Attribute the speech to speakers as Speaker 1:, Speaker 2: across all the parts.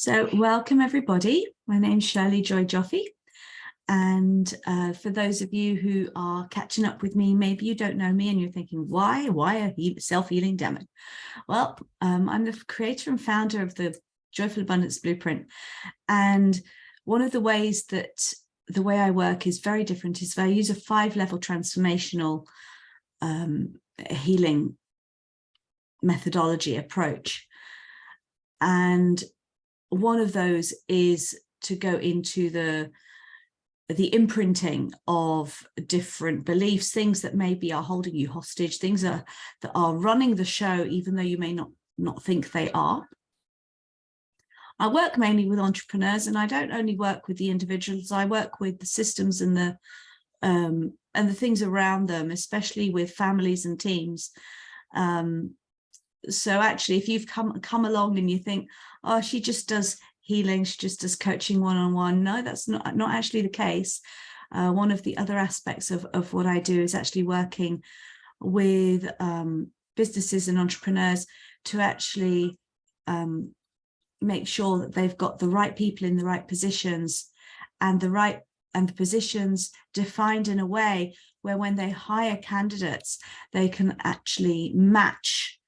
Speaker 1: So welcome everybody. My name's Shirley Joy Joffe. And for those of you who are catching up with me, maybe you don't know me and you're thinking, why a self-healing demo? Well, I'm the creator and founder of the Joyful Abundance Blueprint. And one of the ways that the way I work is very different is I use a 5-level transformational healing methodology approach. And one of those is to go into the imprinting of different beliefs, things that maybe are holding you hostage, things that are running the show, even though you may not think they are. I work mainly with entrepreneurs, and I don't only work with the individuals. I work with the systems and the things around them, especially with families and teams. So actually, if you've come along and you think, oh, she just does healing, she just does coaching one-on-one, no, that's not actually the case. One of the other aspects of what I do is actually working with businesses and entrepreneurs to actually make sure that they've got the right people in the right positions, and the positions defined in a way where when they hire candidates, they can actually match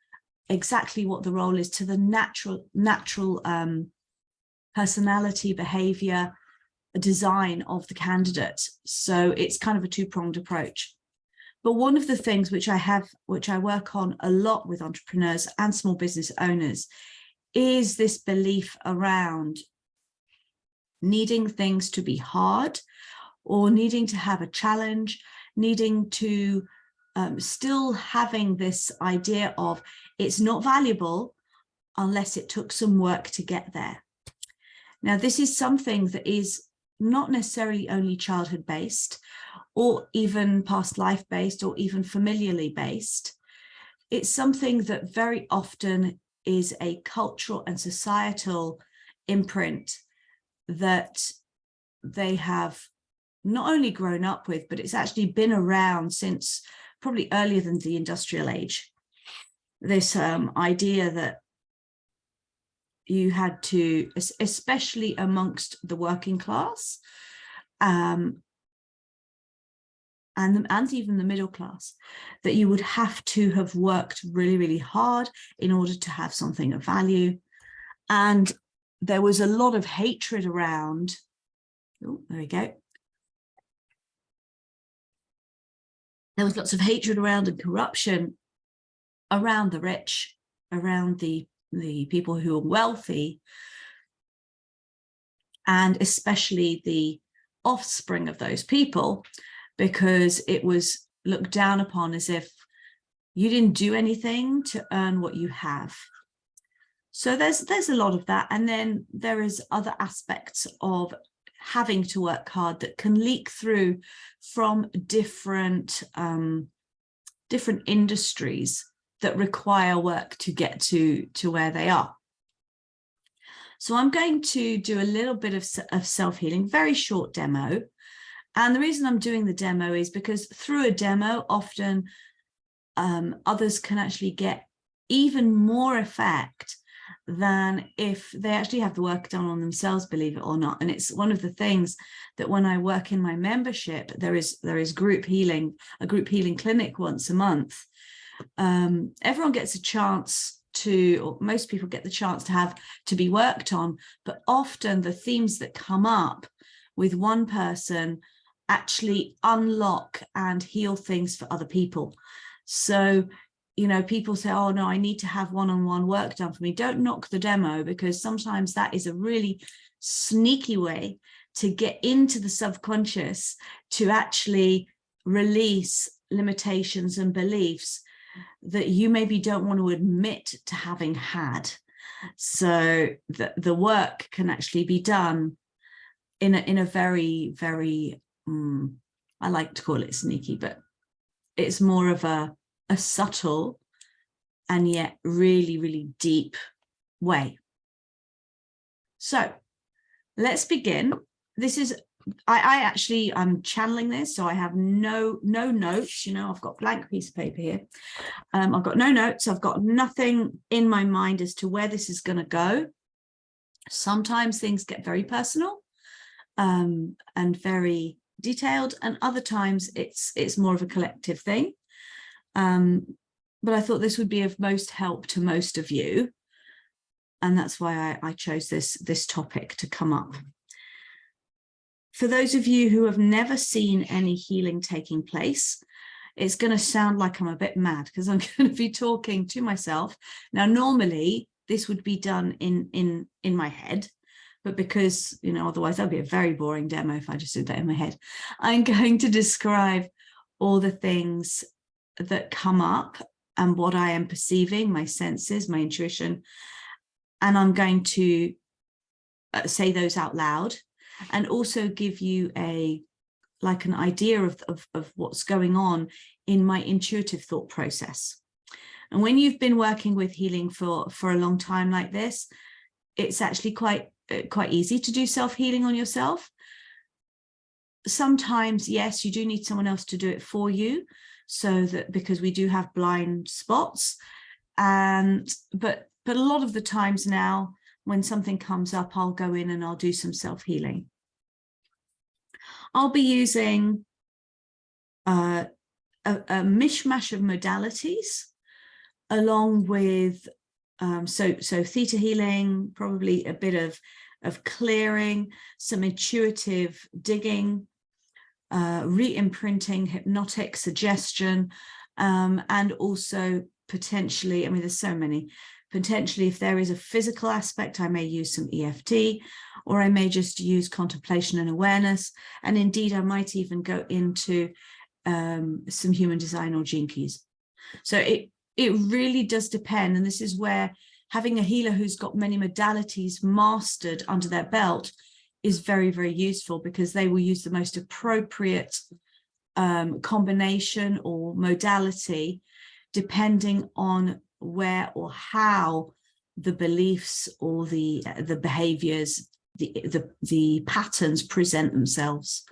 Speaker 1: exactly what the role is to the natural personality, behavior, design of the candidate. So it's kind of a two-pronged approach. But one of the things which I work on a lot with entrepreneurs and small business owners is this belief around needing things to be hard, or needing to have a challenge, needing to still having this idea of it's not valuable unless it took some work to get there. Now, this is something that is not necessarily only childhood based, or even past life based, or even familially based. It's something that very often is a cultural and societal imprint that they have not only grown up with, but it's actually been around since probably earlier than the industrial age. This idea that you had to, especially amongst the working class, and even the middle class, that you would have to have worked really, really hard in order to have something of value. And there was a lot of hatred around, oh, there we go. There was lots of hatred around and corruption around the rich, around the people who are wealthy, and especially the offspring of those people, because it was looked down upon as if you didn't do anything to earn what you have. So there's a lot of that. And then there is other aspects of having to work hard that can leak through from different industries that require work to get to where they are. So I'm going to do a little bit of self-healing, very short demo. And the reason I'm doing the demo is because through a demo, often others can actually get even more effect than if they actually have the work done on themselves, believe it or not. And it's one of the things that when I work in my membership, there is group healing, a group healing clinic once a month. Everyone gets a chance to, or most people get the chance to be worked on, but often the themes that come up with one person actually unlock and heal things for other people. So, you know, people say, oh no, I need to have one-on-one work done for me. Don't knock the demo, because sometimes that is a really sneaky way to get into the subconscious to actually release limitations and beliefs that you maybe don't want to admit to having had. So the work can actually be done in a very, very, I like to call it sneaky, but it's more of a subtle and yet really, really deep way. So let's begin. This is, I'm channeling this, so I have no notes. You know, I've got a blank piece of paper here. I've got no notes. I've got nothing in my mind as to where this is going to go. Sometimes things get very personal and very detailed, and other times it's more of a collective thing. But I thought this would be of most help to most of you, and that's why I chose this topic to come up. For those of you who have never seen any healing taking place, it's going to sound like I'm a bit mad because I'm going to be talking to myself. Now, normally this would be done in my head, but because, you know, otherwise that'd be a very boring demo if I just did that in my head. I'm going to describe all the things that come up and what I am perceiving, my senses, my intuition, and I'm going to say those out loud and also give you an idea of what's going on in my intuitive thought process. And when you've been working with healing for a long time like this, it's actually quite easy to do self-healing on yourself. Sometimes, yes, you do need someone else to do it for you, so that because we do have blind spots, but a lot of the times now, when something comes up, I'll go in and I'll do some self-healing. I'll be using a mishmash of modalities, along with so theta healing, probably a bit of clearing, some intuitive digging, re-imprinting, hypnotic suggestion, and also potentially, I mean, there's so many. Potentially, if there is a physical aspect, I may use some EFT, or I may just use contemplation and awareness. And indeed, I might even go into some human design or gene keys. So it really does depend. And this is where having a healer who's got many modalities mastered under their belt is very, very useful, because they will use the most appropriate combination or modality depending on where or how the beliefs or the behaviors, the patterns present themselves.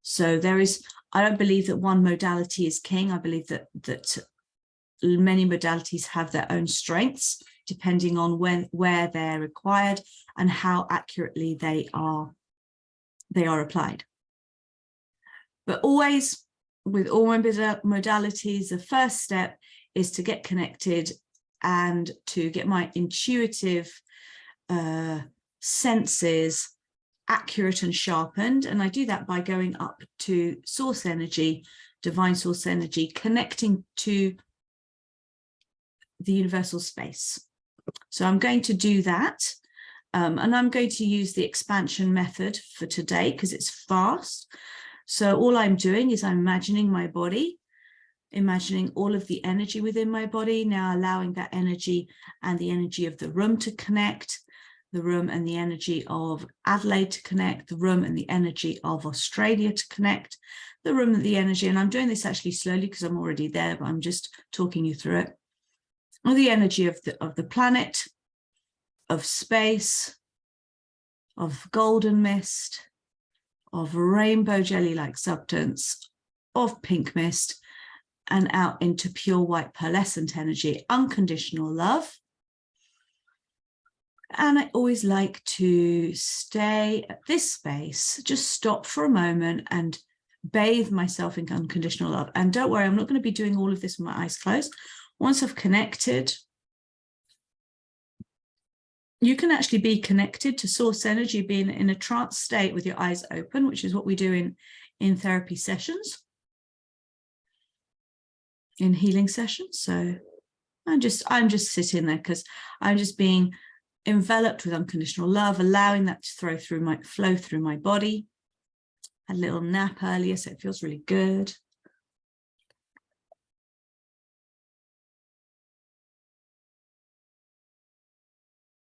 Speaker 1: So I don't believe that one modality is king. I believe that many modalities have their own strengths depending on where they're required and how accurately they are applied. But always, with all my modalities, the first step is to get connected and to get my intuitive senses accurate and sharpened. And I do that by going up to source energy, divine source energy, connecting to the universal space. So I'm going to do that. And I'm going to use the expansion method for today because it's fast. So all I'm doing is I'm imagining my body, imagining all of the energy within my body, now allowing that energy and the energy of the room to connect, the room and the energy of Adelaide to connect, the room and the energy of Australia to connect, the room and the energy, and I'm doing this actually slowly because I'm already there, but I'm just talking you through it, or the energy of the planet, of space, of golden mist, of rainbow jelly-like substance, of pink mist, and out into pure white pearlescent energy, unconditional love. And I always like to stay at this space, just stop for a moment and bathe myself in unconditional love. And don't worry, I'm not going to be doing all of this with my eyes closed. Once I've connected, you can actually be connected to source energy, being in a trance state with your eyes open, which is what we do in therapy sessions, in healing sessions. So I'm just sitting there because I'm just being enveloped with unconditional love, allowing that to flow through my body. Had a little nap earlier, so it feels really good.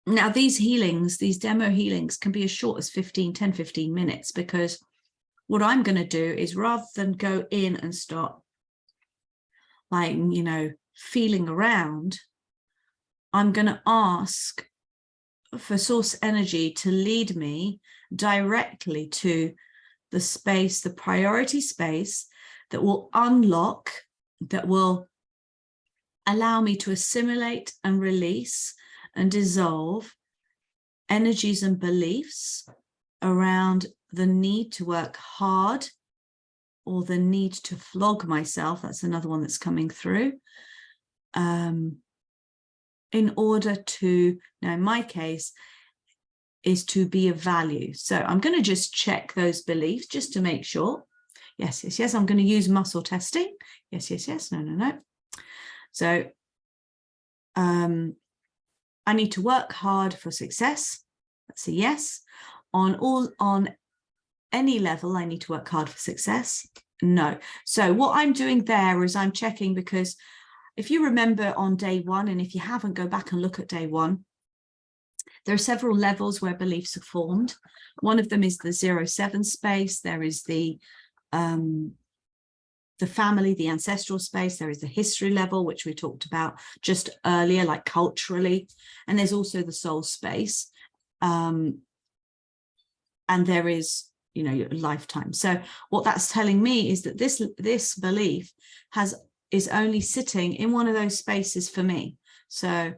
Speaker 1: Now, these healings, these demo healings, can be as short as 10, 15 minutes, because what I'm going to do is, rather than go in and start feeling around, I'm going to ask for source energy to lead me directly to the space, the priority space that will unlock, that will allow me to assimilate and release and dissolve energies and beliefs around the need to work hard or the need to flog myself. That's another one that's coming through. In order to, now in my case, is to be of value. So I'm going to just check those beliefs just to make sure. Yes, yes, yes. I'm going to use muscle testing. Yes, yes, yes. No, no, no. So I need to work hard for success. That's a yes. On any level, I need to work hard for success. No. So what I'm doing there is I'm checking, because if you remember on day one, and if you haven't, go back and look at day one, there are several levels where beliefs are formed. One of them is the 0-7 space. There is the family, the ancestral space. There is the history level, which we talked about just earlier, like culturally. And there's also the soul space. And there is, you know, your lifetime. So what that's telling me is that this belief is only sitting in one of those spaces for me. So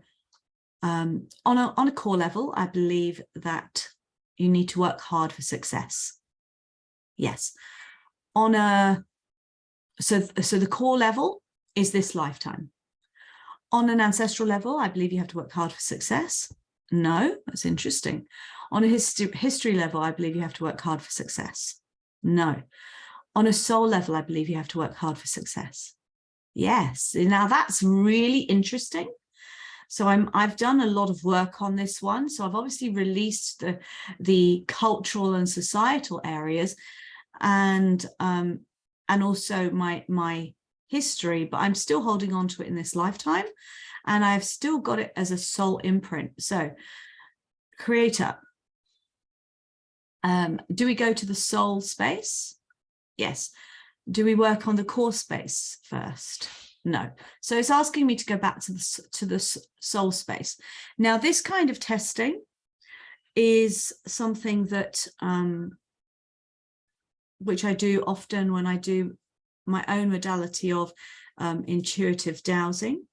Speaker 1: on a core level, I believe that you need to work hard for success. Yes. So the core level is this lifetime. On an ancestral level, I believe you have to work hard for success. No, that's interesting. On a history level, I believe you have to work hard for success. No. On a soul level, I believe you have to work hard for success. Yes. Now that's really interesting. So I've done a lot of work on this one. So I've obviously released the cultural and societal areas, and also my history, but I'm still holding on to it in this lifetime, and I've still got it as a soul imprint. So creator, do we go to the soul space? Yes. Do we work on the core space first? No. So it's asking me to go back to the soul space. Now, this kind of testing is something that which I do often when I do my own modality of intuitive dowsing.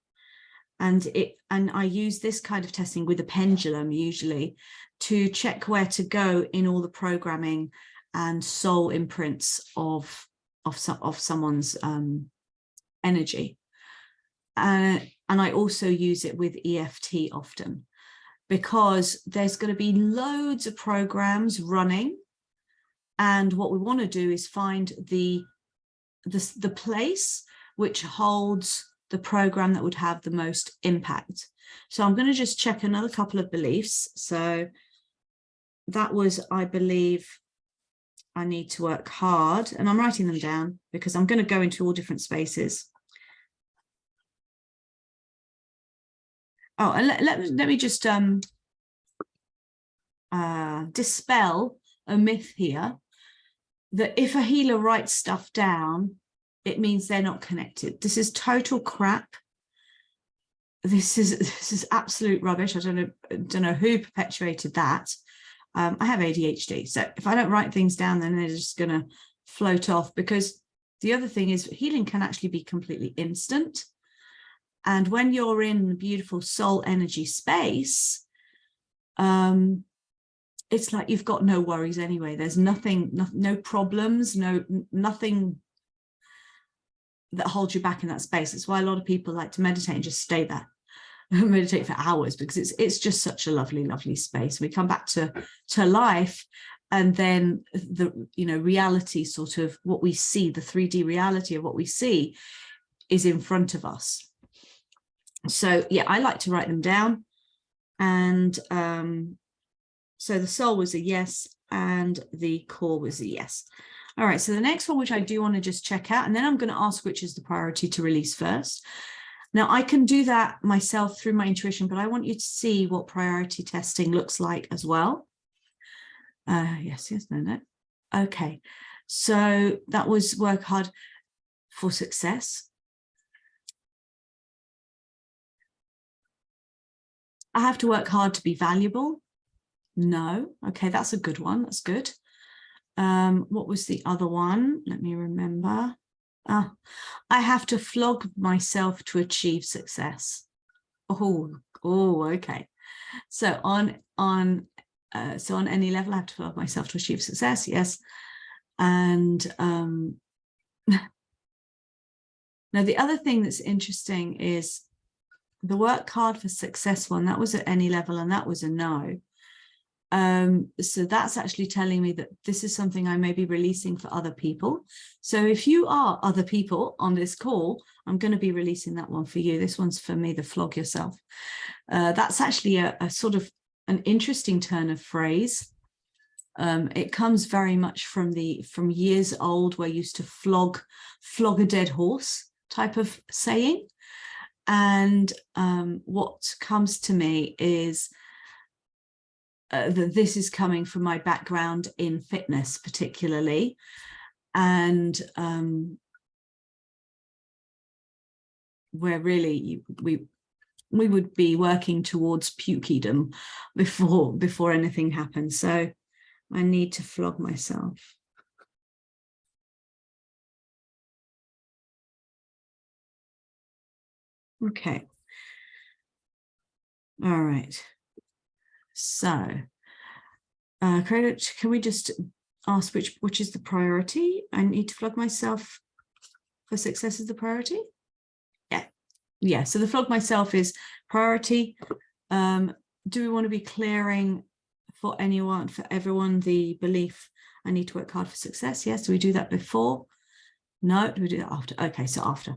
Speaker 1: And I use this kind of testing with a pendulum usually to check where to go in all the programming and soul imprints of someone's energy. And I also use it with EFT often, because there's going to be loads of programs running. And what we want to do is find the place which holds the program that would have the most impact. So I'm going to just check another couple of beliefs. So that was, I believe, I need to work hard, and I'm writing them down because I'm going to go into all different spaces. Oh, and let me just dispel a myth here, that if a healer writes stuff down, it means they're not connected. This is total crap. This is absolute rubbish. I don't know who perpetuated that. I have ADHD, so if I don't write things down, then they're just going to float off. Because the other thing is, healing can actually be completely instant. And when you're in the beautiful soul energy space, it's like you've got no worries anyway. There's nothing, no problems, nothing that holds you back in that space. That's why a lot of people like to meditate and just stay there, meditate for hours, because it's just such a lovely, lovely space. We come back to life, and then the reality, sort of what we see, the 3D reality of what we see, is in front of us. So yeah, I like to write them down. And so the soul was a yes, and the core was a yes. All right, so the next one, which I do want to just check out, and then I'm going to ask which is the priority to release first. Now, I can do that myself through my intuition, but I want you to see what priority testing looks like as well. Yes, no. Okay, so that was work hard for success. I have to work hard to be valuable. No. Okay, that's a good one. That's good. What was the other one? Let me remember. I have to flog myself to achieve success. Oh, okay. So on So on any level, I have to flog myself to achieve success. Yes. And now the other thing that's interesting is the work hard for success one. That was at any level, and that was a no. So that's actually telling me that this is something I may be releasing for other people. So if you are other people on this call, I'm going to be releasing that one for you. This one's for me, the flog yourself. That's actually a sort of an interesting turn of phrase. It comes very much from years old, where I used to flog a dead horse type of saying. And what comes to me is that this is coming from my background in fitness, particularly, and where really we would be working towards pukedom before anything happens. So I need to flog myself. Okay. All right. So, credit, can we just ask which is the priority? I need to flog myself for success is the priority? Yeah. Yeah. So the flog myself is priority. Do we want to be clearing for everyone, the belief I need to work hard for success? Yes. Do we do that before? No. Do we do that after? Okay. So after.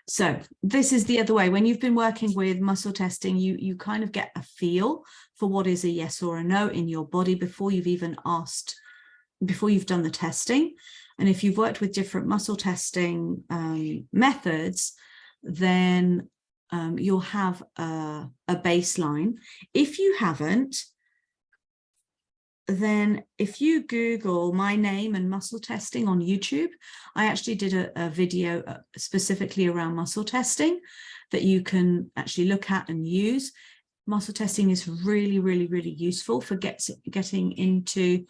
Speaker 1: So this is the other way. When you've been working with muscle testing, you kind of get a feel for what is a yes or a no in your body before you've even asked, before you've done the testing. And if you've worked with different muscle testing methods, then you'll have a baseline. If you haven't, then if you Google my name and muscle testing on YouTube, I actually did a video specifically around muscle testing that you can actually look at and use. Muscle testing is really, really, really useful for getting into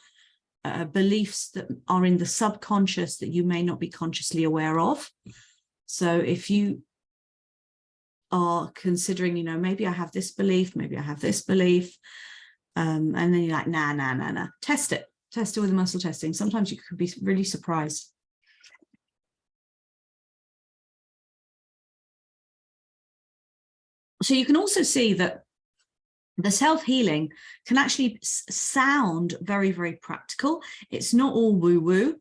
Speaker 1: beliefs that are in the subconscious that you may not be consciously aware of. So if you are considering, you know, maybe I have this belief, maybe I have this belief, and then you're like, nah. Test it with muscle testing. Sometimes you could be really surprised. So you can also see that the self-healing can actually sound very, very practical. It's not all woo-woo.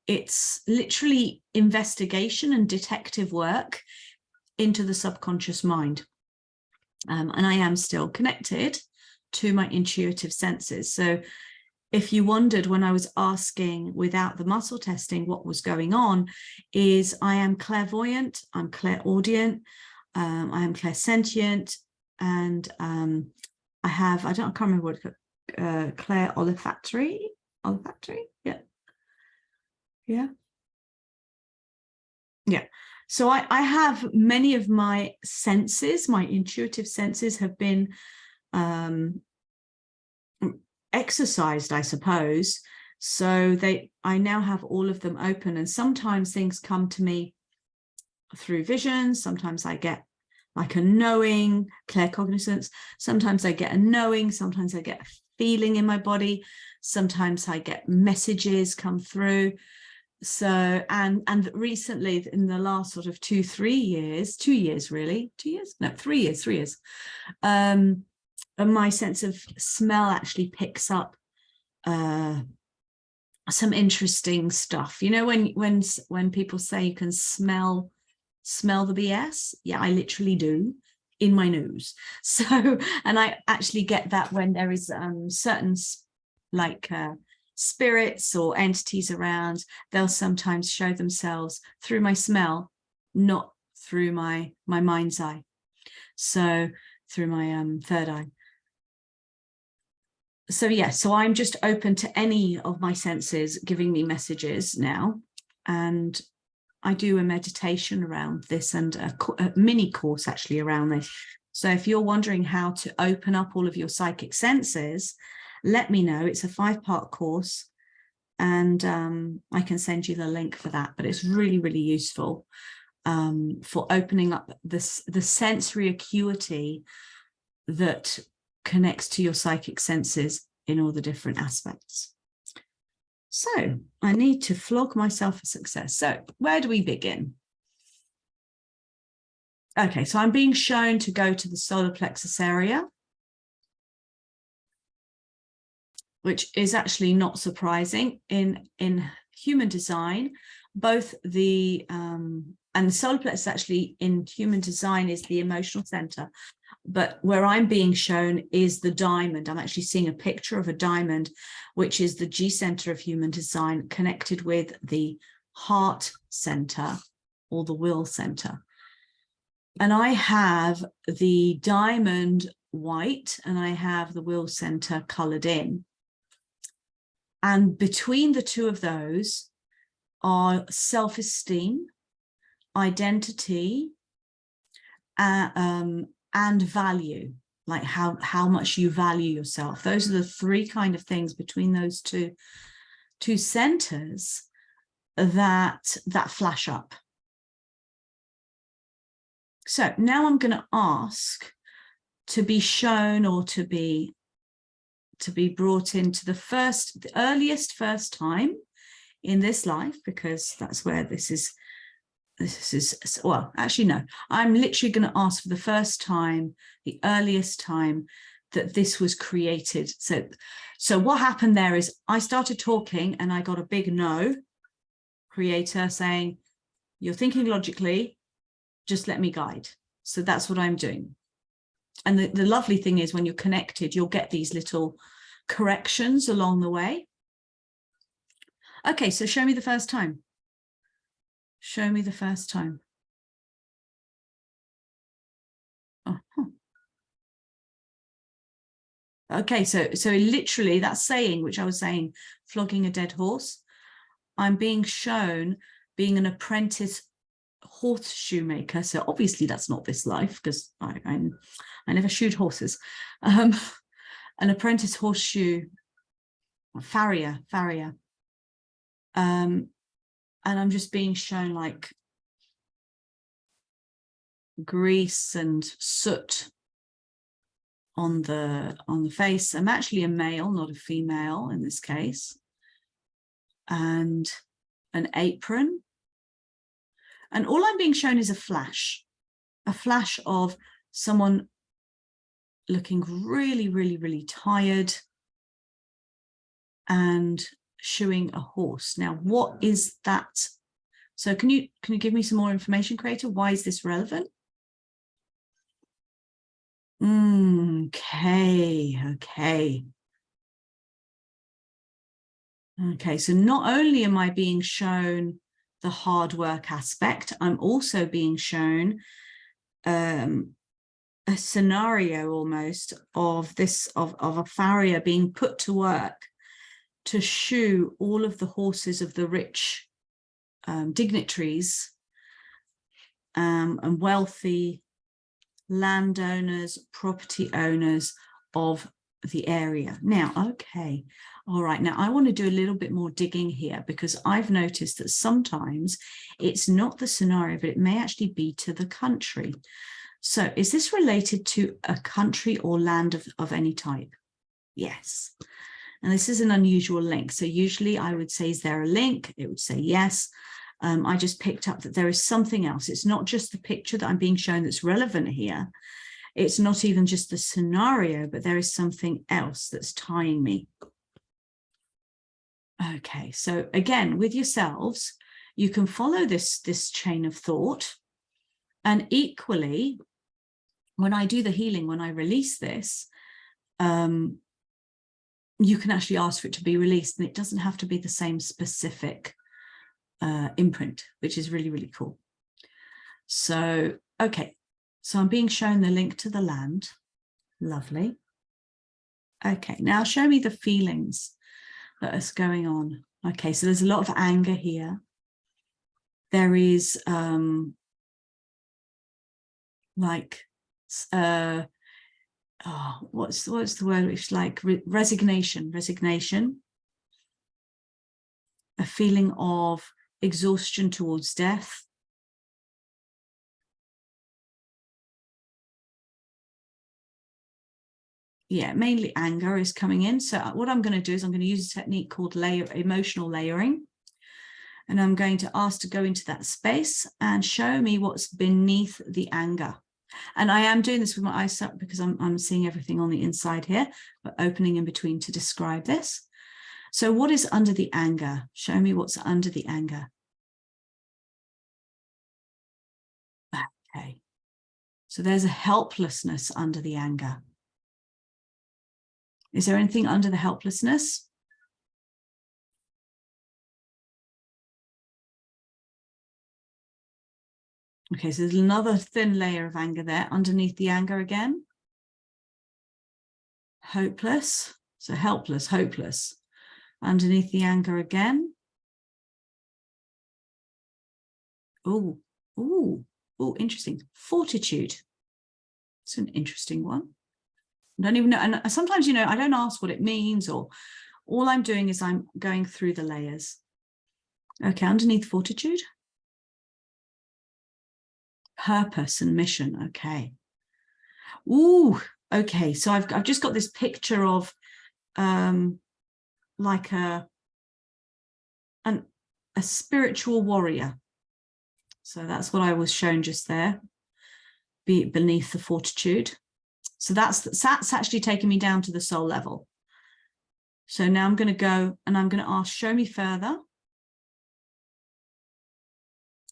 Speaker 1: It's literally investigation and detective work into the subconscious mind. And I am still connected to my intuitive senses. So if you wondered when I was asking without the muscle testing what was going on, is I am clairvoyant, I'm clairaudient, I am clairsentient, and I can't remember what it's called, clair olfactory, yeah. So I have many of my senses, my intuitive senses have been exercised, I suppose. So I now have all of them open, and sometimes things come to me through vision. Sometimes I get like a knowing, claircognizance. Sometimes I get a knowing, sometimes I get a feeling in my body. Sometimes I get messages come through. So, and recently in the last sort of 3 years, 2 years really, 2 years, no, 3 years, and my sense of smell actually picks up some interesting stuff. You know, when people say you can smell the BS, yeah, I literally do in my nose. So, and I actually get that when there is certain like spirits or entities around, they'll sometimes show themselves through my smell, not through my mind's eye. So through my third eye. So yeah, so I'm just open to any of my senses giving me messages now. And I do a meditation around this and a mini course actually around this. So if you're wondering how to open up all of your psychic senses, let me know. It's a 5-part course, and I can send you the link for that. But it's really, really useful for opening up the sensory acuity that connects to your psychic senses in all the different aspects. So I need to flog myself for success. So where do we begin? Okay, so I'm being shown to go to the solar plexus area, which is actually not surprising. In human design, both the and the solar plexus actually in human design is the emotional center, but where I'm being shown is the diamond. I'm actually seeing a picture of a diamond, which is the G center of human design connected with the heart center or the will center. And I have the diamond white and I have the will center colored in. And between the two of those are self-esteem, identity, and value, like how much you value yourself. Those are the three kind of things between those two centers that flash up. So now I'm going to ask to be shown or to be brought into the earliest first time in this life, because that's where this is, well, actually, no, I'm literally going to ask for the first time, the earliest time that this was created. So what happened there is I started talking and I got a big no, creator, saying, you're thinking logically, just let me guide. So that's what I'm doing. And the lovely thing is when you're connected, you'll get these little corrections along the way. Okay, so show me the first time. Show me the first time. Uh-huh. Okay, so literally that saying, which I was saying, flogging a dead horse, I'm being shown being an apprentice horse shoemaker. So obviously that's not this life, because I never shoot horses. An apprentice horseshoe farrier. And I'm just being shown like grease and soot on the face. I'm actually a male, not a female in this case. And an apron. And all I'm being shown is a flash of someone looking really, really, really tired and shoeing a horse. Now, what is that? So can you give me some more information, creator? Why is this relevant? Okay. So not only am I being shown the hard work aspect, I'm also being shown a scenario almost of a farrier being put to work to shoe all of the horses of the rich dignitaries and wealthy landowners, property owners of the area. Now, okay, all right, now I want to do a little bit more digging here, because I've noticed that sometimes it's not the scenario, but it may actually be to the country. So is this related to a country or land of any type? Yes. And this is an unusual link. So usually I would say, is there a link? It would say yes. I just picked up that there is something else. It's not just the picture that I'm being shown that's relevant here. It's not even just the scenario, but there is something else that's tying me. Okay, so again, with yourselves, you can follow this chain of thought. And equally, when I do the healing, when I release this, you can actually ask for it to be released, and it doesn't have to be the same specific imprint, which is really, really cool. So, okay, so I'm being shown the link to the land. Lovely. Okay, now show me the feelings that is going on. Okay, so there's a lot of anger here. There is what's the word? It's like resignation, a feeling of exhaustion towards death. yeah, mainly anger is coming in. So what I'm going to do is I'm going to use a technique called emotional layering. And I'm going to ask to go into that space and show me what's beneath the anger. And I am doing this with my eyes shut because I'm seeing everything on the inside here, but opening in between to describe this. So what is under the anger? Show me what's under the anger. Okay. So there's a helplessness under the anger. Is there anything under the helplessness? Okay, so there's another thin layer of anger there underneath the anger again. Hopeless. So helpless, hopeless. Underneath the anger again. Oh, oh, oh, interesting. Fortitude. It's an interesting one. I don't even know. And sometimes, you know, I don't ask what it means, or all I'm doing is I'm going through the layers. Okay, underneath fortitude. Purpose and mission. Okay. Ooh, okay. So I've just got this picture of like a spiritual warrior. So that's what I was shown just there, beneath the fortitude. So that's actually taking me down to the soul level. So now I'm going to go and I'm going to ask, show me further.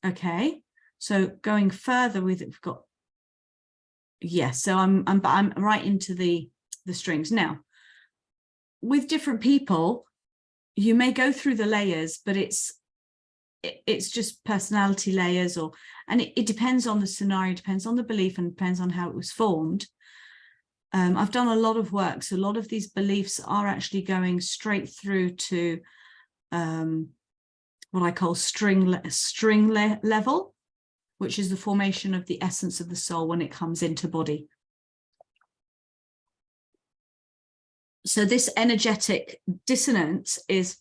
Speaker 1: Okay. So going further with it, we've got, yes. So I'm right into the strings. Now, with different people, you may go through the layers, but it's just personality layers, and it depends on the scenario, depends on the belief, and depends on how it was formed. I've done a lot of work, so a lot of these beliefs are actually going straight through to what I call string level, which is the formation of the essence of the soul when it comes into body. So this energetic dissonance is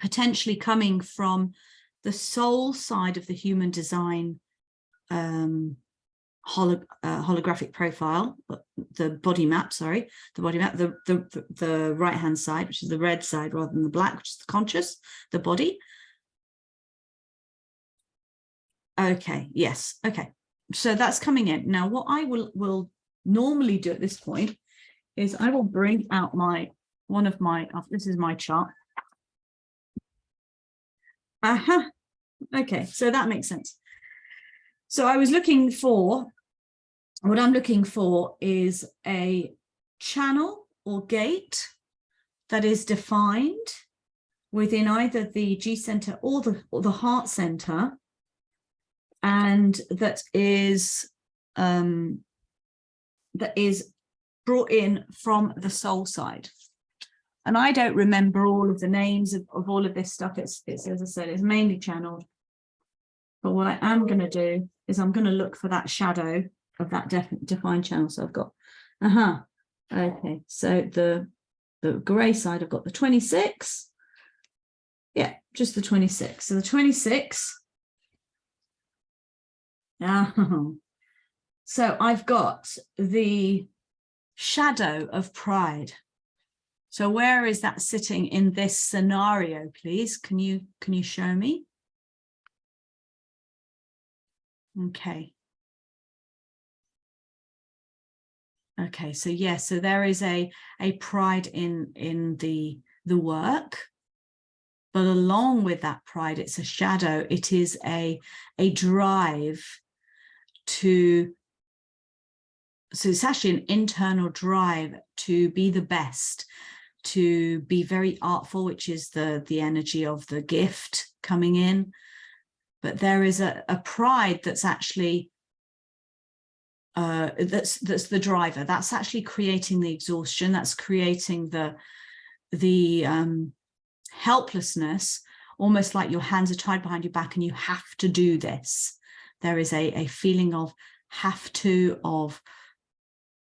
Speaker 1: potentially coming from the soul side of the human design holographic profile, the body map, sorry, the right hand side, which is the red side rather than the black, which is the conscious, the body. Okay, yes, okay. So that's coming in. Now, what I will normally do at this point is I will bring out this is my chart. Aha. Okay, so that makes sense. So what I'm looking for is a channel or gate that is defined within either the G center or the heart center, and that is brought in from the soul side. And I don't remember all of the names of all of this stuff. It's as I said, it's mainly channeled. But what I am going to do is I'm going to look for that shadow of that defined channel. So I've got, okay. So the grey side, I've got the 26. Yeah, just the 26. So the 26. So I've got the shadow of pride. So where is that sitting in this scenario, please? Can you show me? Okay. Okay, so yes, so there is a pride in the work, but along with that pride, it's a shadow. It is a drive to, so it's actually an internal drive to be the best, to be very artful, which is the energy of the gift coming in. But there is a pride that's actually that's the driver. That's actually creating the exhaustion. That's creating the helplessness, almost like your hands are tied behind your back and you have to do this. There is a feeling of have to, of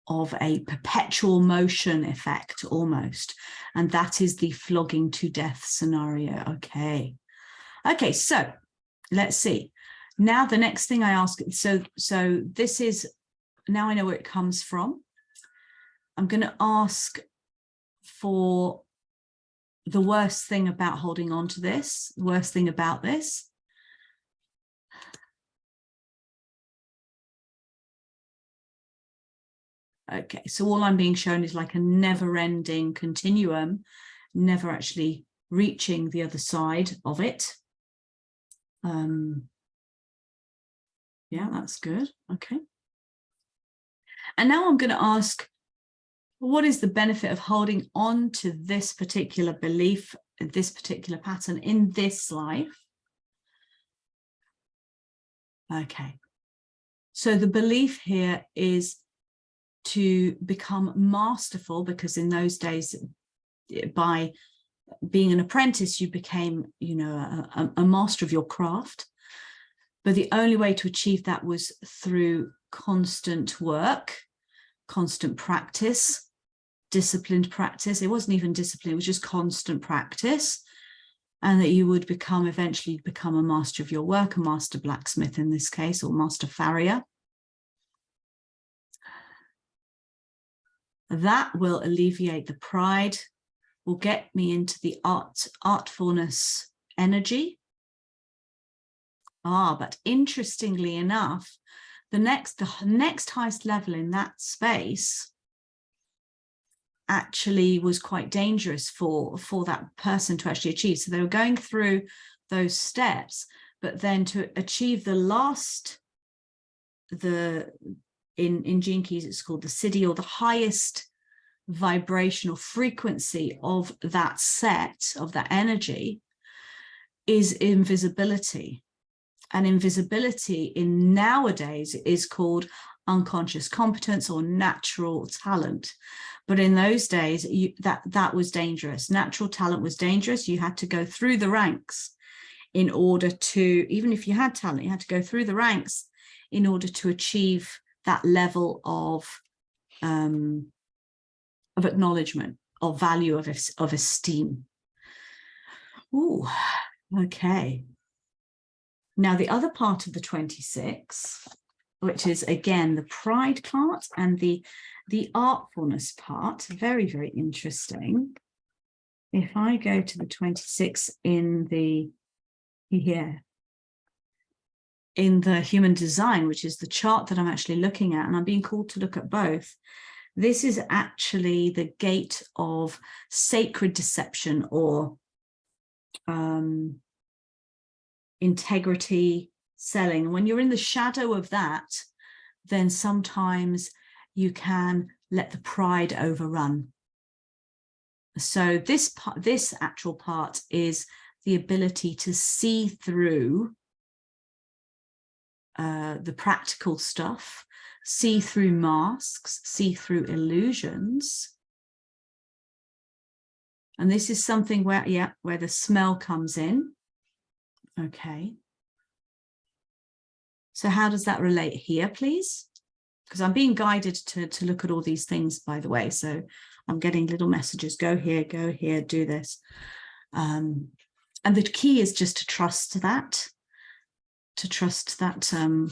Speaker 1: a perpetual motion effect almost. And that is the flogging to death scenario. Okay, so let's see. Now the next thing I ask, so this is, now I know where it comes from. I'm going to ask for the worst thing about holding on to this, the worst thing about this. Okay, so all I'm being shown is like a never-ending continuum, never actually reaching the other side of it. Yeah, that's good. Okay. And now I'm going to ask, what is the benefit of holding on to this particular belief, this particular pattern in this life? Okay. So the belief here is to become masterful, because in those days, by being an apprentice, you became, you know, a master of your craft. But the only way to achieve that was through constant work, constant practice, disciplined practice. It wasn't even discipline, it was just constant practice. And that you would eventually become a master of your work, a master blacksmith in this case, or master farrier. That will alleviate the pride, will get me into the artfulness energy. But interestingly enough, the next highest level in that space actually was quite dangerous for that person to actually achieve. So they were going through those steps, but then to achieve the last, in Gene Keys, it's called the Siddhi, or the highest vibrational frequency of that set, of that energy, is invisibility. And invisibility in nowadays is called unconscious competence or natural talent. But in those days, that was dangerous. Natural talent was dangerous. You had to go through the ranks in order to, even if you had talent, you had to go through the ranks in order to achieve that level of acknowledgement, of value, of esteem. Ooh, okay. Now, the other part of the 26, which is, again, the pride part and the artfulness part, very, very interesting. If I go to the 26 in the human design, which is the chart that I'm actually looking at, and I'm being called to look at both, this is actually the gate of sacred deception, or integrity selling. When you're in the shadow of that, then sometimes you can let the pride overrun. So this actual part is the ability to see through the practical stuff, see through masks, see through illusions. And this is something where the smell comes in. Okay. So how does that relate here, please? Because I'm being guided to look at all these things, by the way. So I'm getting little messages, go here, do this. And the key is just to trust that,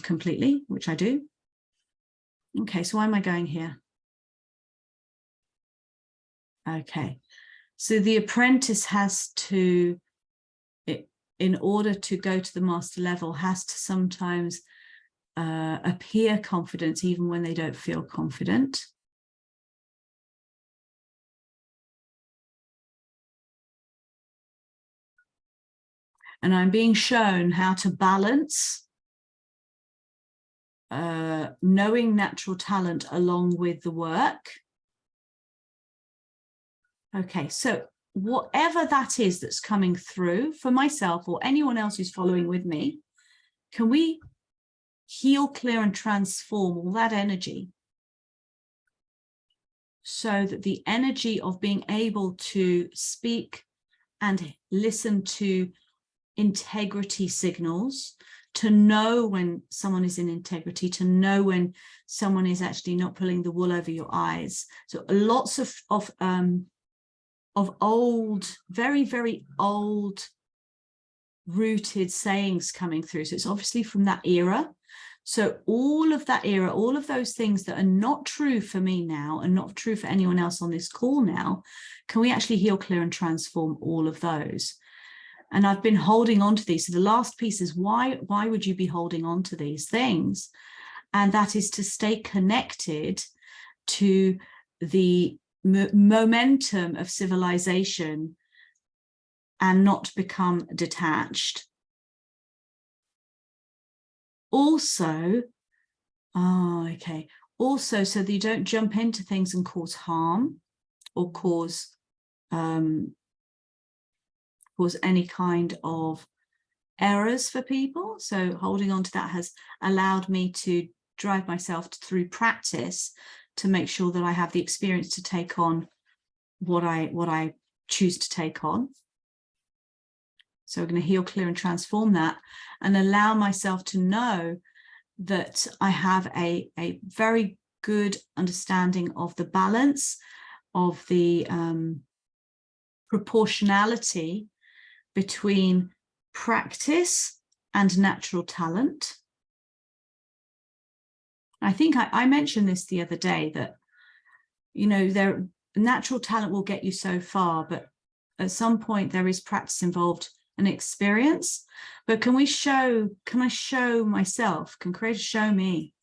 Speaker 1: completely, which I do. Okay, so why am I going here? Okay, so the apprentice has to, in order to go to the master level, has to sometimes appear confident even when they don't feel confident. And I'm being shown how to balance knowing natural talent along with the work. Okay, so whatever that is that's coming through for myself or anyone else who's following with me, can we heal, clear, and transform all that energy so that the energy of being able to speak and listen to integrity signals, to know when someone is in integrity, to know when someone is actually not pulling the wool over your eyes. So lots of old, very, very old rooted sayings coming through. So it's obviously from that era. So all of that era, all of those things that are not true for me now and not true for anyone else on this call now, can we actually heal, clear, and transform all of those? And I've been holding on to these. So the last piece is why would you be holding on to these things? And that is to stay connected to the momentum of civilization and not become detached. Also, also, so that you don't jump into things and cause harm or cause any kind of errors for people. So holding on to that has allowed me to drive myself through practice to make sure that I have the experience to take on what I choose to take on. So we're going to heal, clear, and transform that and allow myself to know that I have a very good understanding of the balance, of the proportionality between practice and natural talent. I think I mentioned this the other day, that, you know, natural talent will get you so far, but at some point there is practice involved and experience. But can I show myself, can creators show me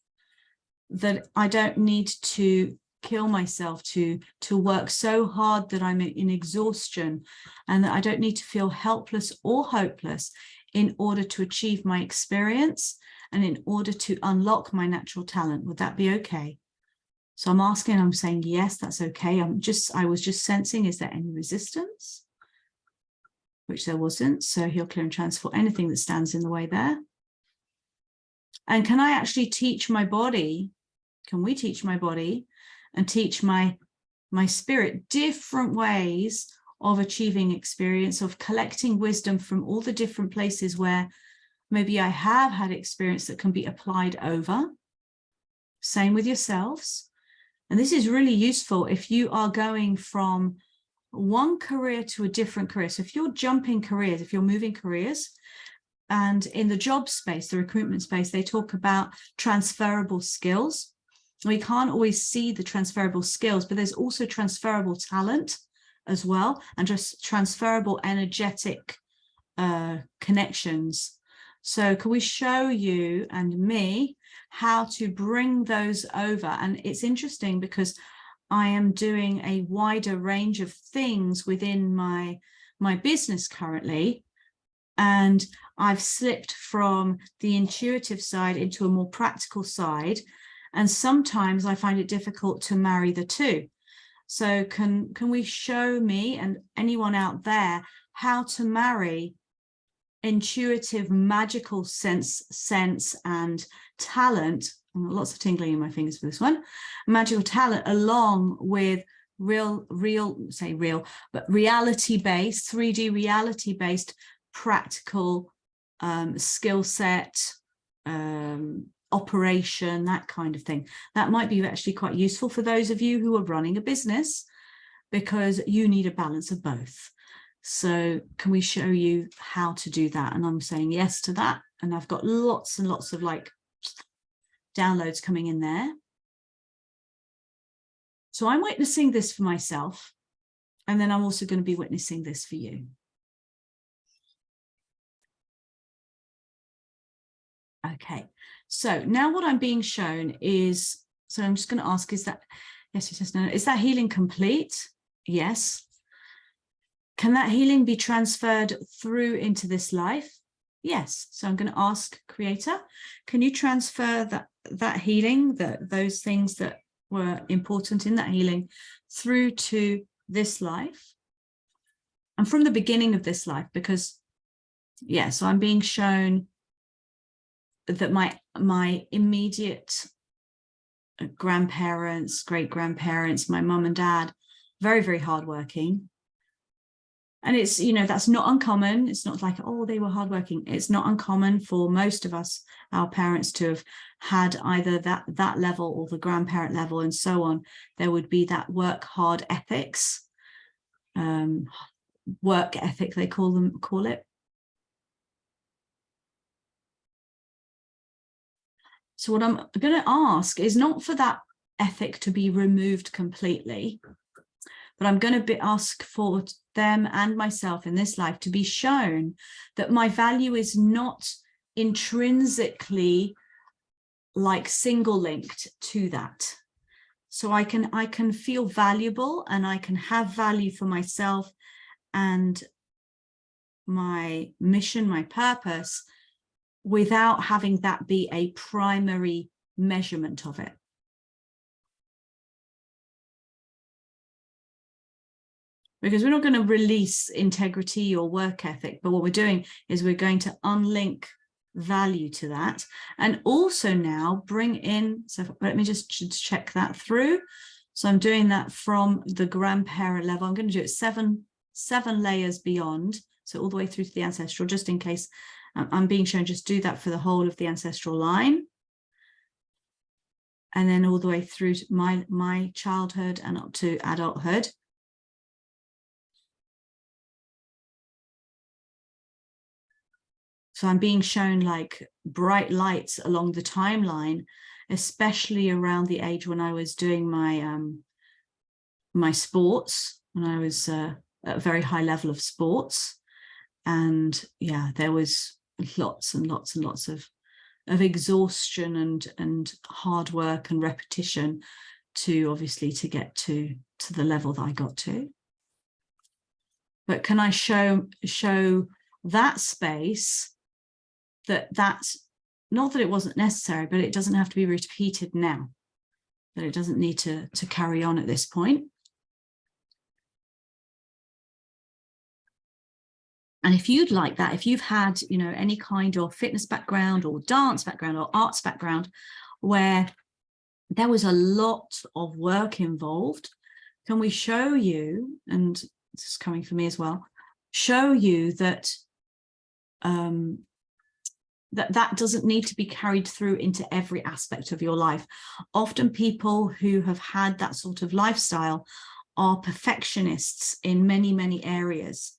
Speaker 1: that I don't need to kill myself to work so hard that I'm in exhaustion, and that I don't need to feel helpless or hopeless in order to achieve my experience and in order to unlock my natural talent? Would that be okay? So I'm asking, I'm saying, yes, that's okay. I was just sensing, is there any resistance? Which there wasn't. So heal, clear, and transform anything that stands in the way there. And can I actually teach my body? Can we teach my body and teach my spirit different ways of achieving experience, of collecting wisdom from all the different places where maybe I have had experience that can be applied over? Same with yourselves. And this is really useful if you are going from one career to a different career. So if you're jumping careers, if you're moving careers, and in the job space, the recruitment space, they talk about transferable skills. We can't always see the transferable skills, but there's also transferable talent as well, and just transferable energetic connections. So can we show you and me how to bring those over? And it's interesting because I am doing a wider range of things within my business currently, and I've slipped from the intuitive side into a more practical side, and sometimes I find it difficult to marry the two. So can we show me and anyone out there how to marry intuitive, magical sense and talent? Lots of tingling in my fingers for this one. Magical talent along with reality-based, 3D reality-based practical skill set, operation, that kind of thing. That might be actually quite useful for those of you who are running a business, because you need a balance of both. So can we show you how to do that? And I'm saying yes to that. And I've got lots and lots of like downloads coming in there. So I'm witnessing this for myself, and then I'm also going to be witnessing this for you. Okay, so now what I'm being shown is, so I'm just going to ask, is that, yes, it says no, is that healing complete? Yes. Can that healing be transferred through into this life? Yes. So I'm going to ask Creator, can you transfer that healing, those things that were important in that healing through to this life and from the beginning of this life? Because, yeah, so I'm being shown that my immediate grandparents, great-grandparents, my mum and dad, very, very hardworking. And it's, you know, that's not uncommon. It's not like, oh, they were hardworking. It's not uncommon for most of us, our parents, to have had either that level or the grandparent level and so on. There would be that work hard ethics, work ethic, they call it. So what I'm going to ask is not for that ethic to be removed completely, but I'm going to ask for them and myself in this life to be shown that my value is not intrinsically like single linked to that. So I can feel valuable, and I can have value for myself and my mission, my purpose, without having that be a primary measurement of it. Because we're not going to release integrity or work ethic, but what we're doing is we're going to unlink value to that, and also now bring in, so let me just check that through. So I'm doing that from the grandparent level. I'm going to do it seven layers beyond, so all the way through to the ancestral, just in case I'm being shown, just do that for the whole of the ancestral line, and then all the way through to my childhood and up to adulthood. So I'm being shown like bright lights along the timeline, especially around the age when I was doing my my sports, when I was at a very high level of sports. And yeah, there was lots and lots and lots of exhaustion and hard work and repetition to obviously to get to the level that I got to. But can I show that space, that's not that it wasn't necessary, but it doesn't have to be repeated now, that it doesn't need to carry on at this point. And if you'd like that, if you've had, you know, any kind of fitness background or dance background or arts background where there was a lot of work involved, can we show you, and this is coming for me as well, show you that that doesn't need to be carried through into every aspect of your life. Often people who have had that sort of lifestyle are perfectionists in many, many areas.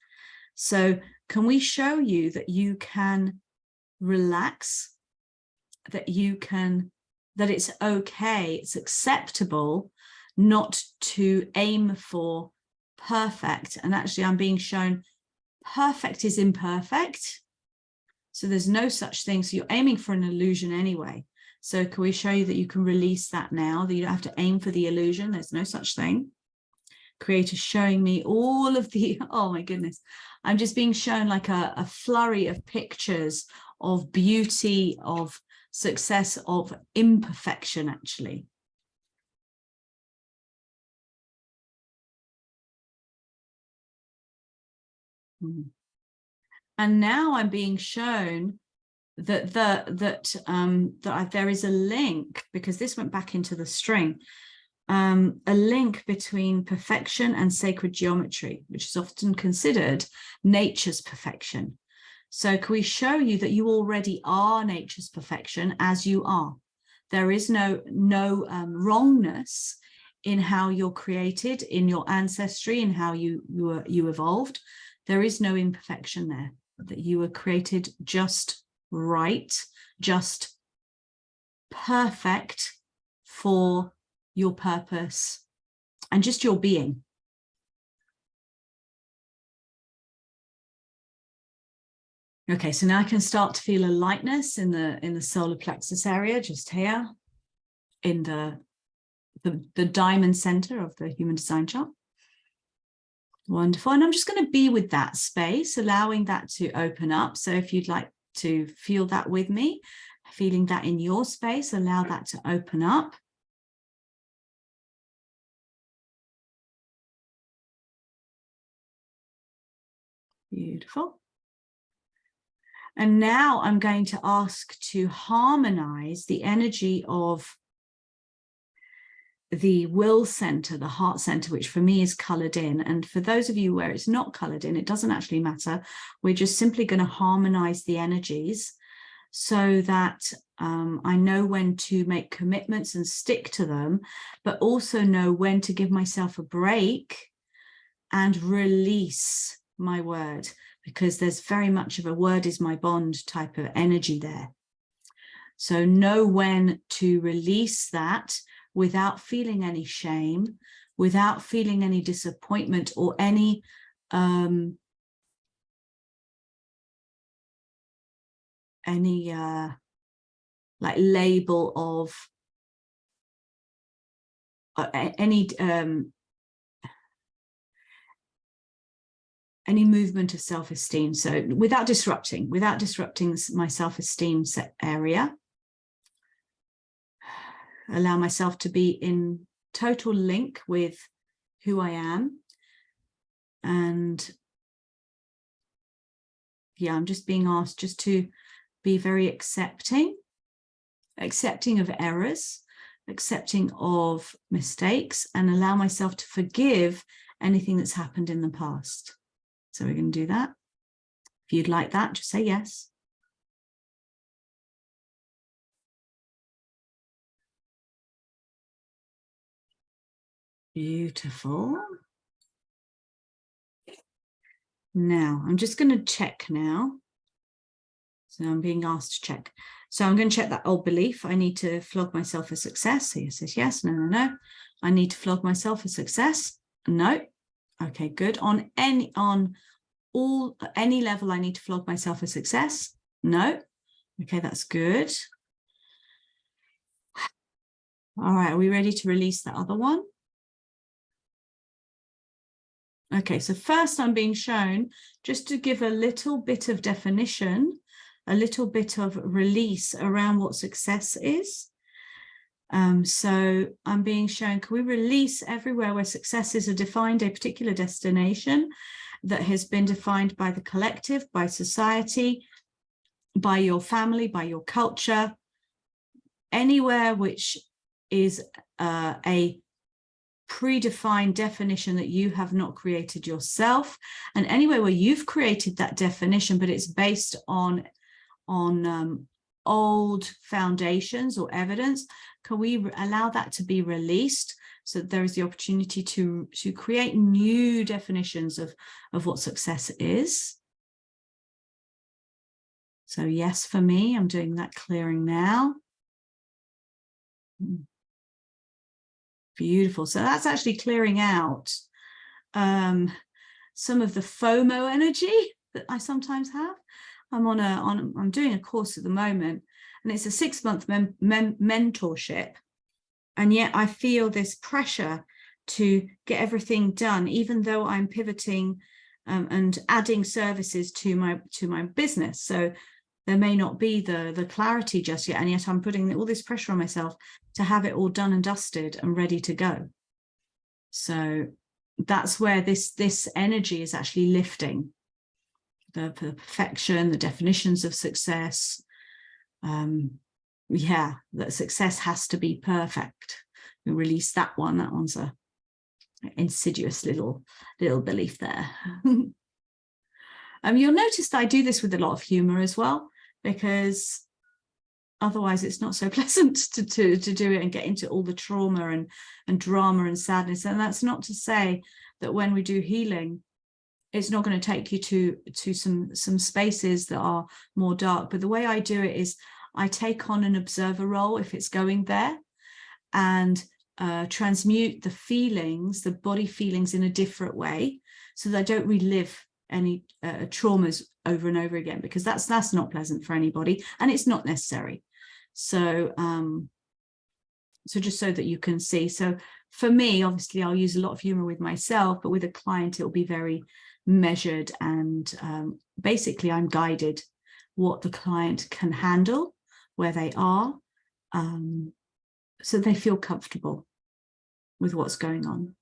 Speaker 1: So can we show you that you can relax, that you can, that it's okay, it's acceptable not to aim for perfect. And actually I'm being shown perfect is imperfect. So there's no such thing. So you're aiming for an illusion anyway. So can we show you that you can release that now, that you don't have to aim for the illusion? There's no such thing. Creator showing me all of the, oh my goodness, I'm just being shown like a flurry of pictures of beauty, of success, of imperfection, actually. And now I'm being shown that there is a link, because this went back into the string, a link between perfection and sacred geometry, which is often considered nature's perfection. So can we show you that you already are nature's perfection as you are? There is no wrongness in how you're created, in your ancestry, in how you evolved. There is no imperfection there, that you were created just right, just perfect for your purpose and just your being. Okay, so now I can start to feel a lightness in the solar plexus area, just here in the diamond center of the human design chart. Wonderful. And I'm just going to be with that space, allowing that to open up. So if you'd like to feel that with me, feeling that in your space, allow that to open up. Beautiful. And now I'm going to ask to harmonize the energy of the will center, the heart center, which for me is colored in. And for those of you where it's not colored in, it doesn't actually matter. We're just simply going to harmonize the energies so that I know when to make commitments and stick to them, but also know when to give myself a break and release my word, because there's very much of a word is my bond type of energy there. So know when to release that without feeling any shame, without feeling any disappointment or any like label of any movement of self-esteem. So without disrupting my self-esteem area, allow myself to be in total link with who I am. And yeah, I'm just being asked just to be very accepting of errors, accepting of mistakes, and allow myself to forgive anything that's happened in the past. So we're going to do that. If you'd like that, just say yes. Beautiful. Now, I'm just going to check now. So I'm being asked to check. So I'm going to check that old belief. I need to flog myself for success. So he says yes, no. I need to flog myself for success. No. Okay, good. On any level, I need to flog myself for success. No. Okay, that's good. All right, are we ready to release the other one? Okay, so first I'm being shown just to give a little bit of definition, a little bit of release around what success is. So I'm being shown, can we release everywhere where success is defined a particular destination that has been defined by the collective, by society, by your family, by your culture, anywhere which is a predefined definition that you have not created yourself, and anywhere where you've created that definition, but it's based on old foundations or evidence, can we allow that to be released so that there is the opportunity to create new definitions of what success is? So yes, for me, I'm doing that clearing now. Beautiful. So that's actually clearing out some of the FOMO energy that I sometimes have. I'm doing a course at the moment, and it's a 6-month mentorship. And yet I feel this pressure to get everything done, even though I'm pivoting and adding services to my business. So there may not be the clarity just yet, and yet I'm putting all this pressure on myself to have it all done and dusted and ready to go. So that's where this energy is actually lifting. The perfection, the definitions of success. Yeah, that success has to be perfect. We release that one. That one's a insidious little belief there. You'll notice that I do this with a lot of humor as well, because otherwise it's not so pleasant to do it and get into all the trauma and drama and sadness. And that's not to say that when we do healing, it's not going to take you to some spaces that are more dark. But the way I do it is I take on an observer role if it's going there, and transmute the feelings, the body feelings, in a different way, so that I don't relive any traumas over and over again, because that's not pleasant for anybody, and it's not necessary. So so just so that you can see. So for me, obviously, I'll use a lot of humor with myself, but with a client, it'll be very measured, and basically I'm guided what the client can handle, where they are, so they feel comfortable with what's going on.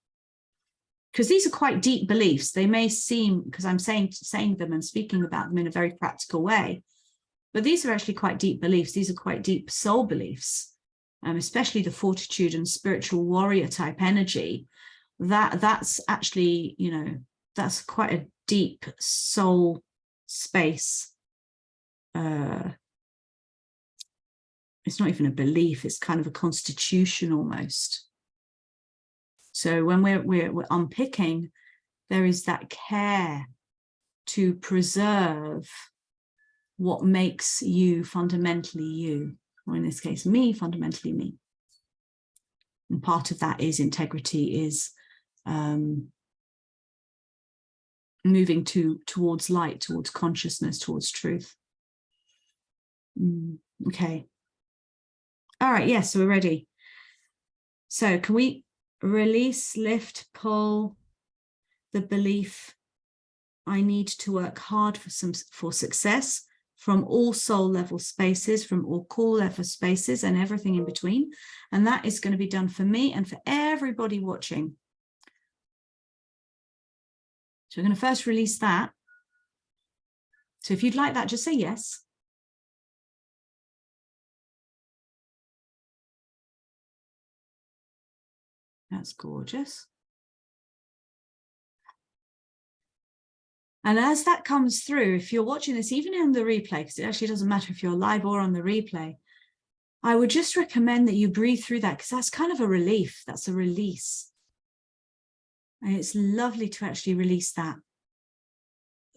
Speaker 1: Because these are quite deep beliefs. They may seem, because I'm saying them and speaking about them in a very practical way, but these are actually quite deep beliefs. These are quite deep soul beliefs, especially the fortitude and spiritual warrior type energy. That's actually, that's quite a deep soul space. It's not even a belief, it's kind of a constitution almost. So when we're unpicking, there is that care to preserve what makes you fundamentally you. or in this case, me, fundamentally me. And part of that is integrity, is moving towards light, towards consciousness, towards truth. Okay. All right, yes, so we're ready. So can we release, lift, pull the belief I need to work hard for success from all soul level spaces, from all core level spaces and everything in between. And that is going to be done for me and for everybody watching. So we're going to first release that. So if you'd like that, just say yes. That's gorgeous. And as that comes through, if you're watching this, even in the replay, because it actually doesn't matter if you're live or on the replay, I would just recommend that you breathe through that, because that's kind of a relief. That's a release. And it's lovely to actually release that.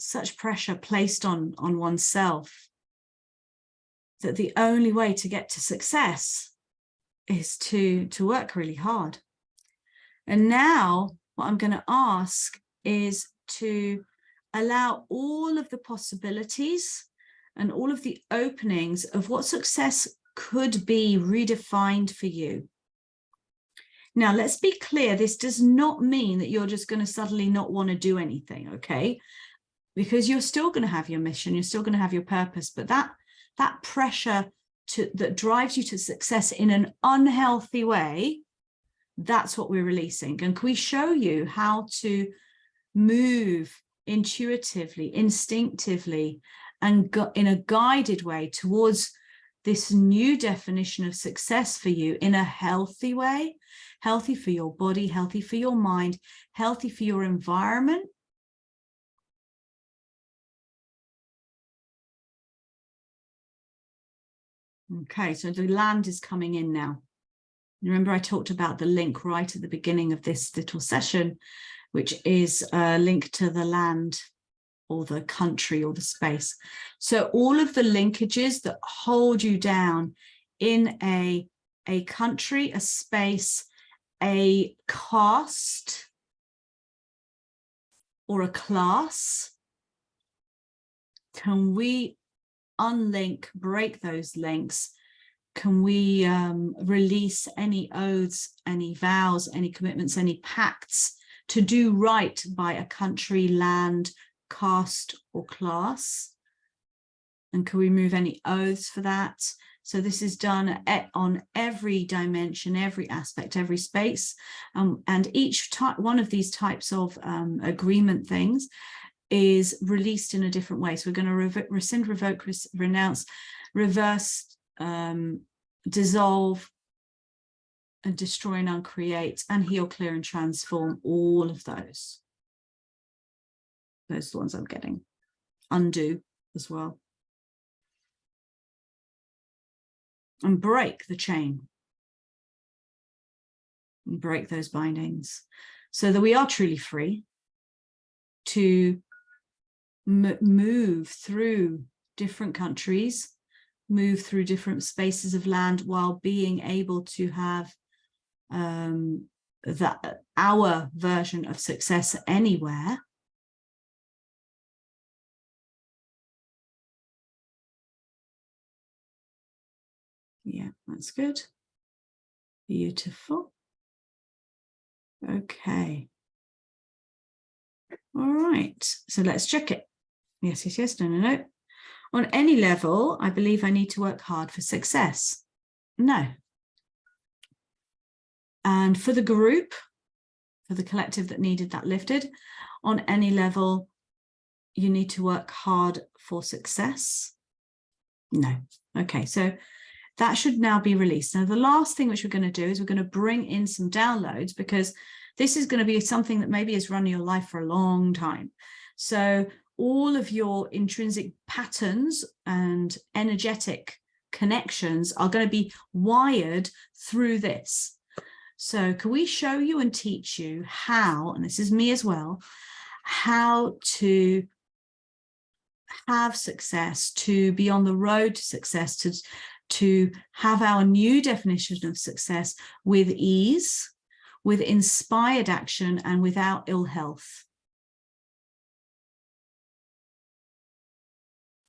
Speaker 1: Such pressure placed on oneself, that the only way to get to success is to work really hard. And now what I'm going to ask is to allow all of the possibilities and all of the openings of what success could be redefined for you. Now, let's be clear, this does not mean that you're just going to suddenly not want to do anything, okay? Because you're still going to have your mission, you're still going to have your purpose, but that pressure that drives you to success in an unhealthy way, that's what we're releasing. And can we show you how to move intuitively, instinctively, and in a guided way towards this new definition of success for you in a healthy way, healthy for your body, healthy for your mind, healthy for your environment. Okay, so the land is coming in now. Remember, I talked about the link right at the beginning of this little session, which is a link to the land or the country or the space. So all of the linkages that hold you down in a country, a space, a caste, or a class, can we unlink, break those links? Can we release any oaths, any vows, any commitments, any pacts to do right by a country, land, caste, or class? And can we remove any oaths for that? So this is done on every dimension, every aspect, every space. And each one of these types of agreement things is released in a different way. So we're going to rescind, revoke, renounce, reverse, dissolve, and destroy and uncreate, and heal, clear, and transform. All of those. Those are the ones I'm getting. Undo as well. And break the chain. And break those bindings so that we are truly free to move through different countries, move through different spaces of land, while being able to have our version of success anywhere. Yeah, that's good. Beautiful. Okay. All right. So let's check it. Yes, yes, yes. No, no, no. On any level, I believe I need to work hard for success. No. And for the group, for the collective that needed that lifted, on any level, you need to work hard for success. No. Okay, so that should now be released. Now, the last thing which we're going to do is we're going to bring in some downloads, because this is going to be something that maybe has run your life for a long time. So all of your intrinsic patterns and energetic connections are going to be wired through this. So can we show you and teach you how, and this is me as well, how to have success, to be on the road to success, to have our new definition of success with ease, with inspired action, and without ill health.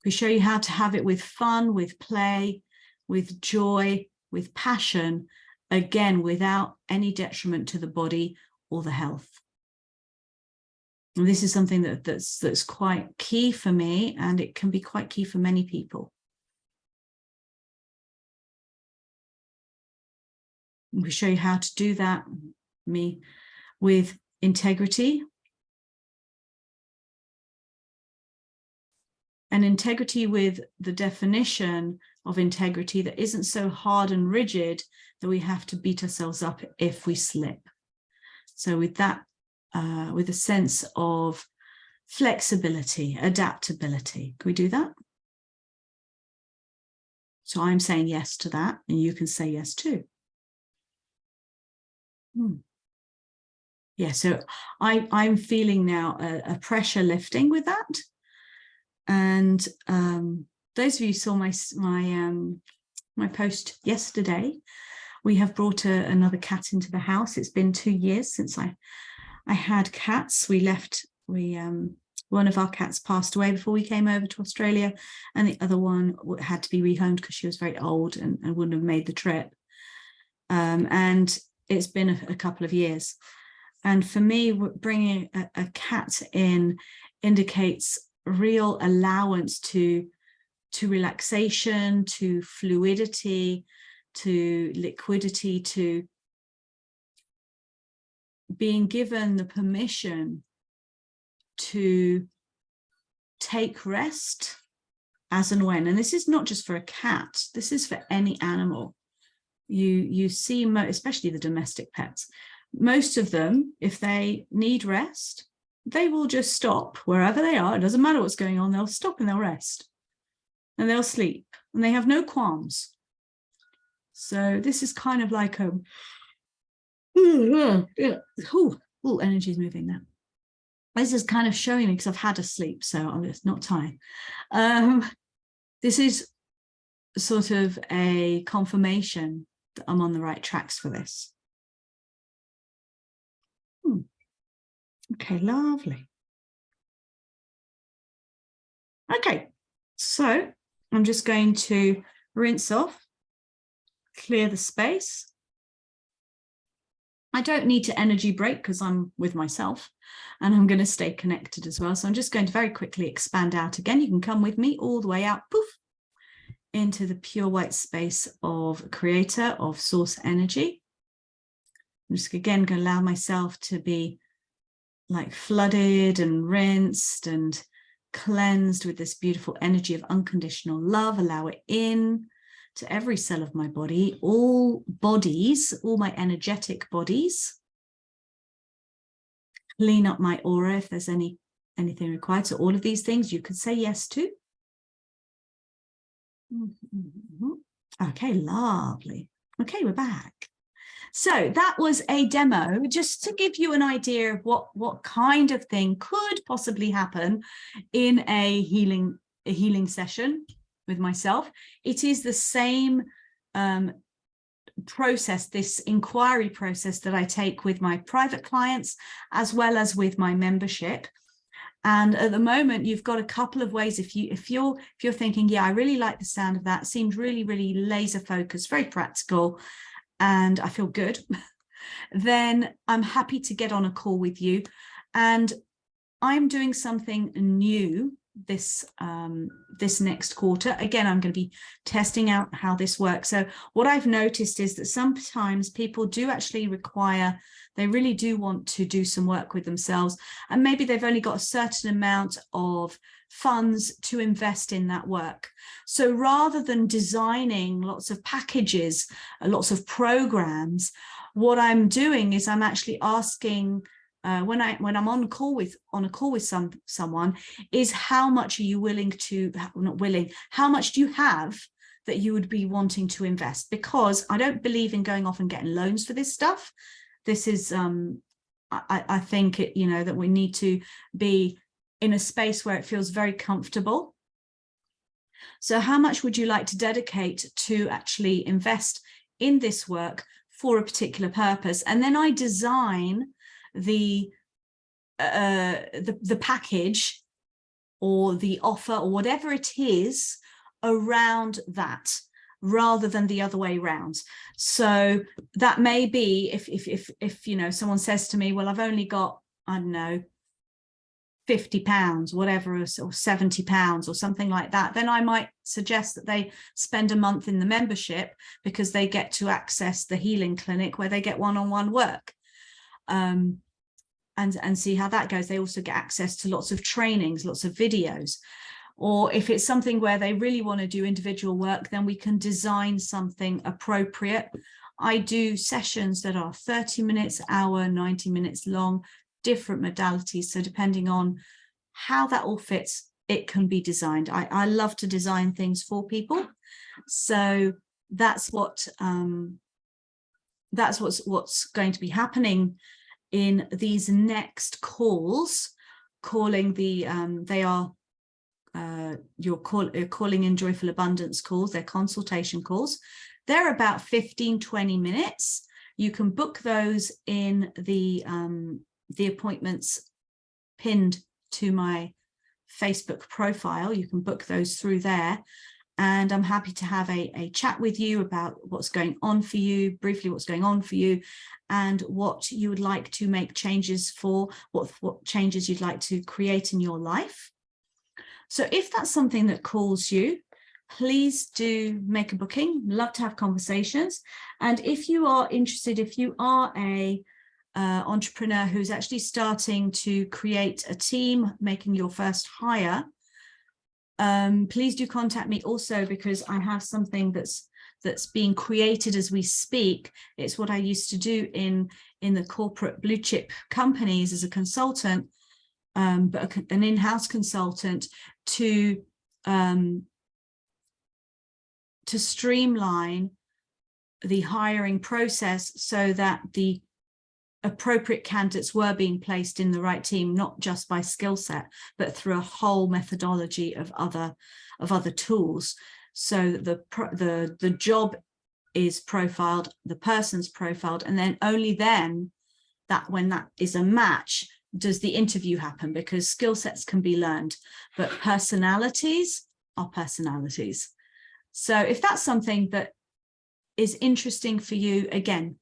Speaker 1: We show you how to have it with fun, with play, with joy, with passion, again, without any detriment to the body or the health. And this is something that's quite key for me, and it can be quite key for many people. We show you how to do that, me, with integrity. And integrity with the definition of integrity that isn't so hard and rigid that we have to beat ourselves up if we slip. So with that, with a sense of flexibility, adaptability, can we do that? So I'm saying yes to that, and you can say yes too. Yeah, so I'm feeling now a pressure lifting with that. And those of you who saw my post yesterday, we have brought another cat into the house. It's been 2 years since I had cats. One of our cats passed away before we came over to Australia, and the other one had to be rehomed because she was very old and wouldn't have made the trip. And it's been a couple of years. And for me, bringing a cat in indicates real allowance to relaxation, to fluidity, to liquidity, to being given the permission to take rest as and when. And this is not just for a cat, this is for any animal. You see, especially the domestic pets, most of them, if they need rest, they will just stop wherever they are. It doesn't matter what's going on. They'll stop and they'll rest and they'll sleep and they have no qualms. So this is kind of like energy's moving now. This is kind of showing me, because I've had a sleep, so I'm just not tired. This is sort of a confirmation that I'm on the right tracks for this. Okay, lovely. Okay, so I'm just going to rinse off, clear the space. I don't need to energy break because I'm with myself and I'm going to stay connected as well. So I'm just going to very quickly expand out again. You can come with me all the way out, poof, into the pure white space of creator, of source energy. I'm just again going to allow myself to be like flooded and rinsed and cleansed with this beautiful energy of unconditional love. Allow it in to every cell of my body, all bodies, all my energetic bodies. Clean up my aura if there's anything required. So all of these things you could say yes to. Okay, lovely. Okay, we're back. So that was a demo just to give you an idea of what kind of thing could possibly happen in a healing session with myself. It is the same process, this inquiry process that I take with my private clients as well as with my membership. And at the moment, you've got a couple of ways. If you're thinking, yeah, I really like the sound of that, it seems really, really laser focused, very practical, and I feel good, then I'm happy to get on a call with you. And I'm doing something new this next quarter. Again, I'm going to be testing out how this works. So what I've noticed is that sometimes people do actually require, they really do want to do some work with themselves, and maybe they've only got a certain amount of funds to invest in that work. So rather than designing lots of packages, lots of programs, what I'm doing is I'm actually asking when I'm on a call with someone, is how much are you willing to, not willing, how much do you have that you would be wanting to invest? Because I don't believe in going off and getting loans for this stuff. This is I think that we need to be in a space where it feels very comfortable. So how much would you like to dedicate to actually invest in this work for a particular purpose? And then I design the package or the offer or whatever it is around that, rather than the other way around. So that may be if you know, someone says to me, well, I've only got, I don't know, £50, whatever, or £70 or something like that, then I might suggest that they spend a month in the membership, because they get to access the healing clinic where they get one-on-one work, and see how that goes. They also get access to lots of trainings, lots of videos. Or if it's something where they really want to do individual work, then we can design something appropriate. I do sessions that are 30 minutes, hour, 90 minutes long, different modalities. So depending on how that all fits, it can be designed. I love to design things for people. So that's what's going to be happening in these next calls. Calling the they are your calling in joyful abundance calls. They're consultation calls. They're about 15-20 minutes. You can book those in the appointments pinned to my Facebook profile. You can book those through there, and I'm happy to have a chat with you about what's going on for you, briefly what's going on for you, and what you would like to make changes for, what changes you'd like to create in your life. So if that's something that calls you, please do make a booking. Love to have conversations. And if you are interested, if you are a entrepreneur who's actually starting to create a team, making your first hire, please do contact me also, because I have something that's being created as we speak. It's what I used to do in the corporate blue chip companies as a consultant, but an in-house consultant, to streamline the hiring process so that the appropriate candidates were being placed in the right team, not just by skill set, but through a whole methodology of other tools. So the job is profiled, the person's profiled, and then only then, that when that is a match, does the interview happen, because skill sets can be learned, but personalities are personalities. So if that's something that is interesting for you, again,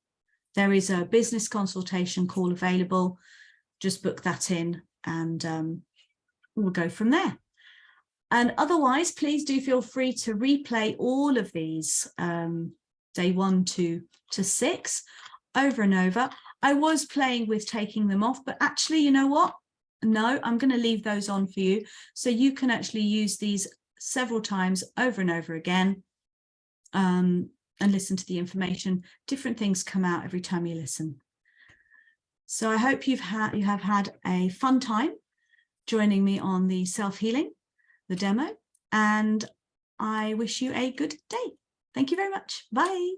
Speaker 1: there is a business consultation call available. Just book that in, and we'll go from there. And otherwise, please do feel free to replay all of these day 1 to 6 over and over. I was playing with taking them off, but actually, you know what? No, I'm going to leave those on for you, so you can actually use these several times over and over again, and listen to the information. Different things come out every time you listen. So I hope you have had a fun time joining me on the self-healing, the demo, and I wish you a good day. Thank you very much. Bye.